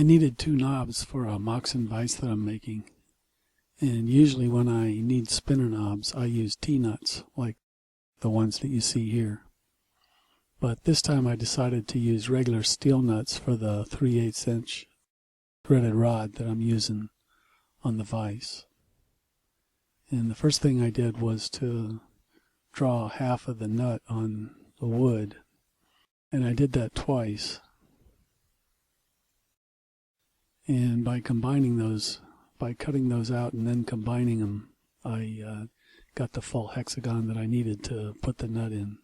I needed two knobs for a Moxon vise that I'm making, and usually when I need spinner knobs I use T-nuts like the ones that you see here. But this time I decided to use regular steel nuts for the 3/8 inch threaded rod that I'm using on the vise. And the first thing I did was to draw half of the nut on the wood, and I did that twice. And by combining those, by cutting those out and then combining them, I got the full hexagon that I needed to put the nut in.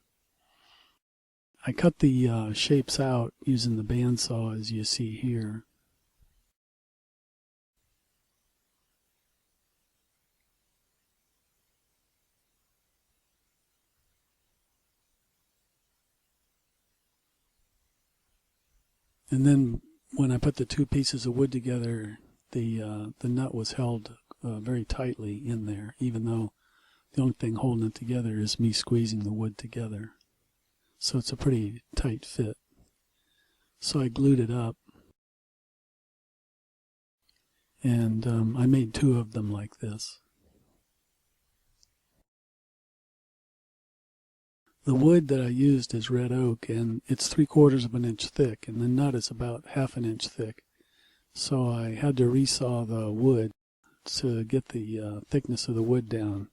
I cut the shapes out using the bandsaw as you see here. And then when I put the two pieces of wood together, the nut was held very tightly in there, even though the only thing holding it together is me squeezing the wood together. So it's a pretty tight fit. So I glued it up, and I made two of them like this. The wood that I used is red oak, and it's 3/4 of an inch thick, and the nut is about 1/2 inch thick. So I had to resaw the wood to get the thickness of the wood down,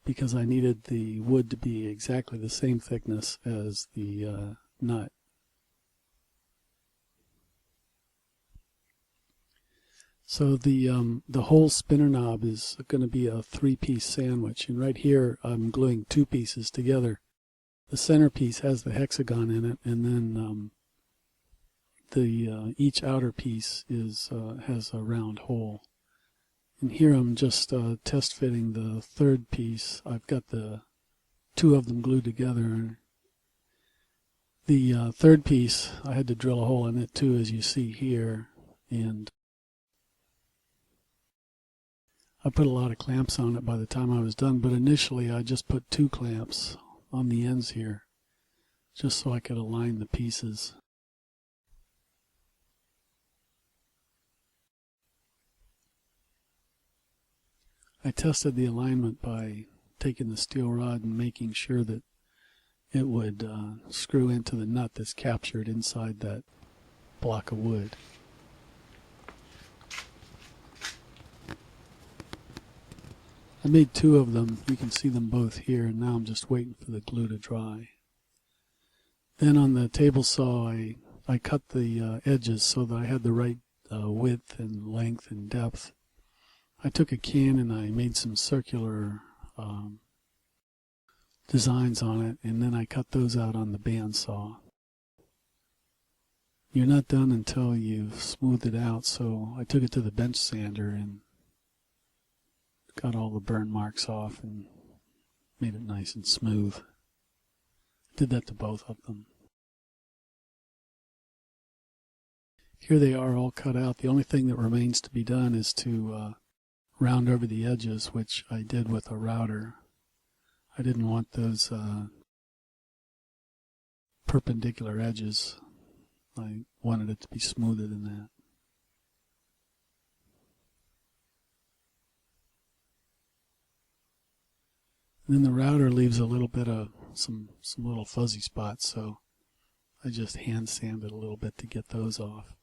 because I needed the wood to be exactly the same thickness as the nut. So the whole spinner knob is going to be a 3-piece sandwich, and right here I'm gluing 2 pieces together. The centerpiece has the hexagon in it, and then each outer piece has a round hole. And here I'm just test fitting the third piece. I've got the 2 of them glued together. The third piece, I had to drill a hole in it too, as you see here, and I put a lot of clamps on it by the time I was done, but initially I just put 2 clamps on the ends here, just so I could align the pieces. I tested the alignment by taking the steel rod and making sure that it would screw into the nut that's captured inside that block of wood. I made 2 of them. You can see them both here, and now I'm just waiting for the glue to dry. Then on the table saw I cut the edges so that I had the right width and length and depth. I took a can and I made some circular designs on it, and then I cut those out on the bandsaw. You're not done until you've smoothed it out, so I took it to the bench sander and got all the burn marks off and made it nice and smooth. Did that to both of them. Here they are all cut out. The only thing that remains to be done is to round over the edges, which I did with a router. I didn't want those perpendicular edges. I wanted it to be smoother than that. And then the router leaves a little bit of some little fuzzy spots, so I just hand sanded a little bit to get those off.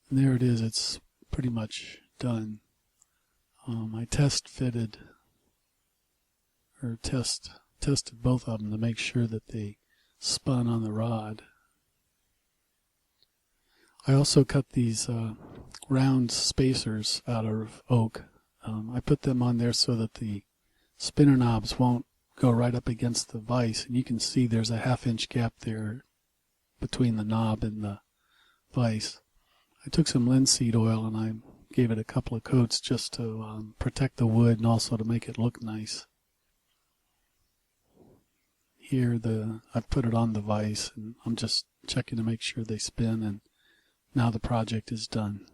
And there it is. It's pretty much done. I tested both of them to make sure that they spun on the rod. I also cut these round spacers out of oak. I put them on there so that the spinner knobs won't go right up against the vise, and you can see there's a 1/2 inch gap there between the knob and the vise. I took some linseed oil and I gave it a couple of coats just to protect the wood and also to make it look nice. Here I've put it on the vise, and I'm just checking to make sure they spin, and now the project is done.